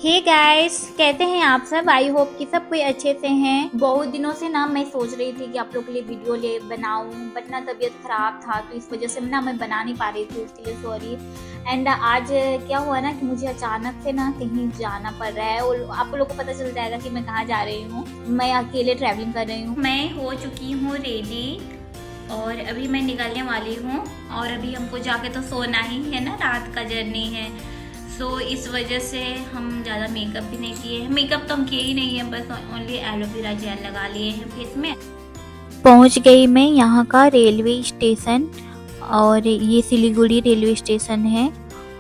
Hey guys, कहते हैं आप सब। आई होप कि सब कोई अच्छे से हैं। बहुत दिनों से ना मैं सोच रही थी कि आप लोग के लिए वीडियो ले बनाऊं, बट ना तबीयत खराब था तो इस वजह से ना मैं बना नहीं पा रही थी, उसके लिए सॉरी। एंड आज क्या हुआ ना कि मुझे अचानक से ना कहीं जाना पड़ रहा है और आप लोगों को पता चल जाएगा कि मैं कहाँ जा रही हूँ। मैं अकेले ट्रैवलिंग कर रही हूँ। मैं हो चुकी हूँ रेडी और अभी मैं निकलने वाली हूँ और अभी हमको जाके तो सोना ही है ना, रात का जर्नी है। सो इस वजह से हम ज़्यादा मेकअप भी नहीं किए हैं। मेकअप तो हम किए ही नहीं है, बस ओनली एलोवेरा जेल लगा लिए हैं फेस में। पहुंच गई मैं यहाँ का रेलवे स्टेशन और ये सिलीगुड़ी रेलवे स्टेशन है।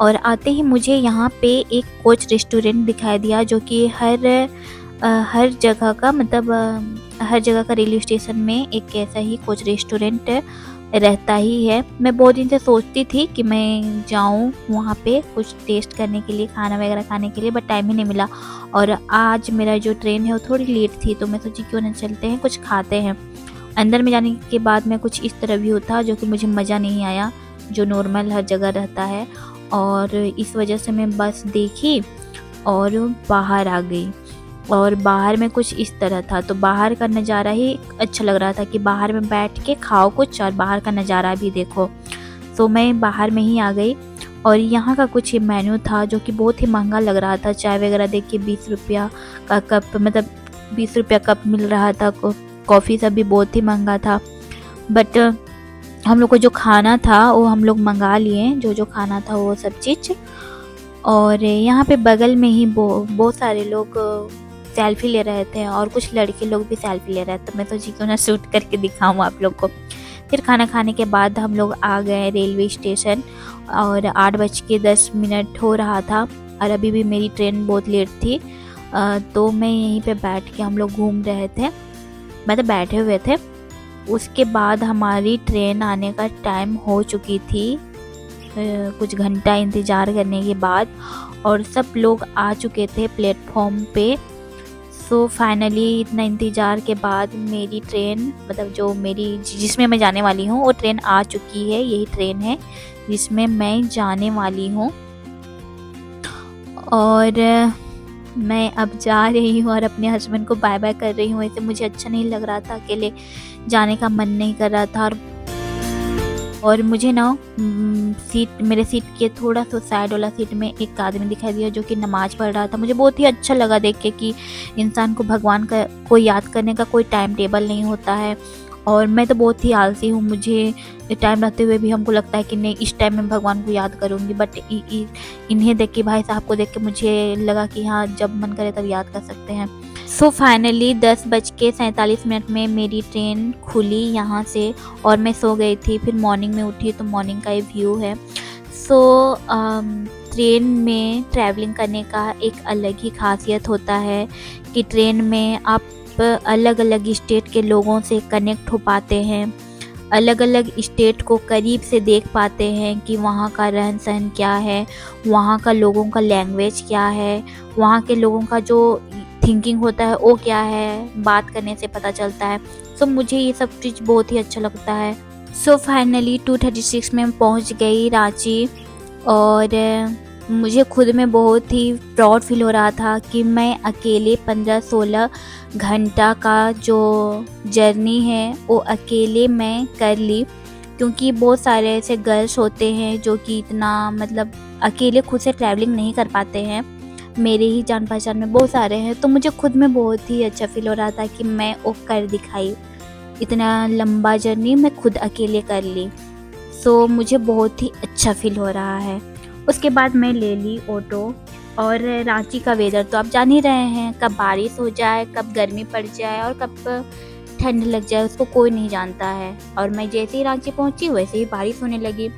और आते ही मुझे यहाँ पे एक कोच रेस्टोरेंट दिखाई दिया जो कि हर जगह का मतलब हर जगह का रेलवे स्टेशन में एक ऐसा ही कोच रेस्टोरेंट रहता ही है। मैं बहुत दिन से सोचती थी कि मैं जाऊं वहाँ पे कुछ टेस्ट करने के लिए, खाना वगैरह खाने के लिए, बट टाइम ही नहीं मिला। और आज मेरा जो ट्रेन है वो थोड़ी लेट थी तो मैं सोची क्यों ना चलते हैं कुछ खाते हैं। अंदर में जाने के बाद में कुछ इस तरह व्यू था जो कि मुझे मज़ा नहीं आया, जो नॉर्मल हर जगह रहता है। और इस वजह से मैं बस देखी और बाहर आ गई। और बाहर में कुछ इस तरह था, तो बाहर का नज़ारा ही अच्छा लग रहा था कि बाहर में बैठ के खाओ कुछ और बाहर का नज़ारा भी देखो। तो मैं बाहर में ही आ गई और यहाँ का कुछ मेन्यू था जो कि बहुत ही महंगा लग रहा था। चाय वगैरह देख के 20 रुपया का कप, मतलब 20 रुपया कप मिल रहा था। कॉफ़ी सब भी बहुत ही महंगा था। बट हम लोग को जो खाना था वो हम लोग मंगा लिए, जो खाना था वो सब चीज़। और यहाँ पे बगल में ही बहुत सारे लोग सेल्फी ले रहे थे और कुछ लड़के लोग भी सेल्फी ले रहे थे। तो मैं सोची क्यों ना शूट करके दिखाऊँ आप लोग को। फिर खाना खाने के बाद हम लोग आ गए रेलवे स्टेशन और 8:10 हो रहा था और अभी भी मेरी ट्रेन बहुत लेट थी। तो मैं यहीं पे बैठ के हम लोग घूम रहे थे, मतलब बैठे हुए थे। उसके बाद हमारी ट्रेन आने का टाइम हो चुकी थी, कुछ घंटा इंतज़ार करने के बाद, और सब लोग आ चुके थे प्लेटफॉर्म पे। सो फाइनली इतना इंतज़ार के बाद मेरी ट्रेन, मतलब जो मेरी जिसमें मैं जाने वाली हूँ वो ट्रेन आ चुकी है। यही ट्रेन है जिसमें मैं जाने वाली हूँ और मैं अब जा रही हूँ और अपने हस्बैंड को बाय बाय कर रही हूँ। ऐसे मुझे अच्छा नहीं लग रहा था, अकेले जाने का मन नहीं कर रहा था। और मुझे ना मेरे सीट के थोड़ा सा साइड वाला सीट में एक आदमी दिखाई दिया जो कि नमाज़ पढ़ रहा था। मुझे बहुत ही अच्छा लगा देख के कि इंसान को भगवान को याद करने का कोई टाइम टेबल नहीं होता है। और मैं तो बहुत ही आलसी हूँ, मुझे टाइम रहते हुए भी हमको लगता है कि नहीं इस टाइम में भगवान को याद करूँगी। बट इन्हें देख के, भाई साहब को देख के मुझे लगा कि हाँ, जब मन करे तब याद कर सकते हैं। सो फाइनली 10:47 में मेरी ट्रेन खुली यहाँ से और मैं सो गई थी। फिर मॉर्निंग में उठी तो मॉर्निंग का ये व्यू है। सो ट्रेन में ट्रैवलिंग करने का एक अलग ही खासियत होता है कि ट्रेन में आप अलग अलग स्टेट के लोगों से कनेक्ट हो पाते हैं, अलग अलग स्टेट को करीब से देख पाते हैं कि वहाँ का रहन सहन क्या है, वहाँ का लोगों का लैंग्वेज क्या है, वहाँ के लोगों का जो थिंकिंग होता है वो क्या है, बात करने से पता चलता है। सो मुझे ये सब चीज़ बहुत ही अच्छा लगता है। सो फाइनली 2:36 में पहुँच गई रांची और मुझे खुद में बहुत ही प्राउड फील हो रहा था कि मैं अकेले 15-16 घंटा का जो जर्नी है वो अकेले मैं कर ली। क्योंकि बहुत सारे ऐसे गर्ल्स होते हैं जो कि इतना मतलब अकेले खुद से ट्रैवलिंग नहीं कर पाते हैं। मेरे ही जान पहचान में बहुत सारे हैं, तो मुझे खुद में बहुत ही अच्छा फील हो रहा था कि मैं वो कर दिखाई। इतना लंबा जर्नी मैं खुद अकेले कर ली। सो मुझे बहुत ही अच्छा फील हो रहा है। उसके बाद मैं ले ली ऑटो। और रांची का वेदर तो आप जान ही रहे हैं, कब बारिश हो जाए, कब गर्मी पड़ जाए और कब ठंड लग जाए, उसको कोई नहीं जानता है। और मैं जैसे ही रांची पहुंची वैसे ही बारिश होने लगी।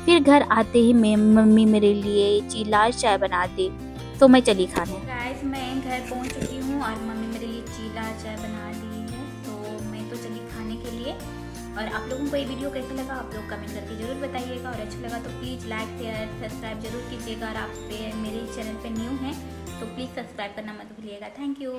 फिर घर आते ही मम्मी मेरे लिए चीला चाय बना दी, तो मैं चली खाने। गाइस, मैं घर पहुंच चुकी हूँ और मम्मी मेरे लिए चीला चाय बना दी है, तो मैं तो चली खाने के लिए। और आप लोगों को ये वीडियो कैसा लगा आप लोग कमेंट करके ज़रूर बताइएगा, और अच्छा लगा तो प्लीज़ लाइक शेयर सब्सक्राइब जरूर कीजिएगा। और आप मेरे चैनल पे न्यू हैं तो प्लीज़ सब्सक्राइब करना मत भूलिएगा। Thank you.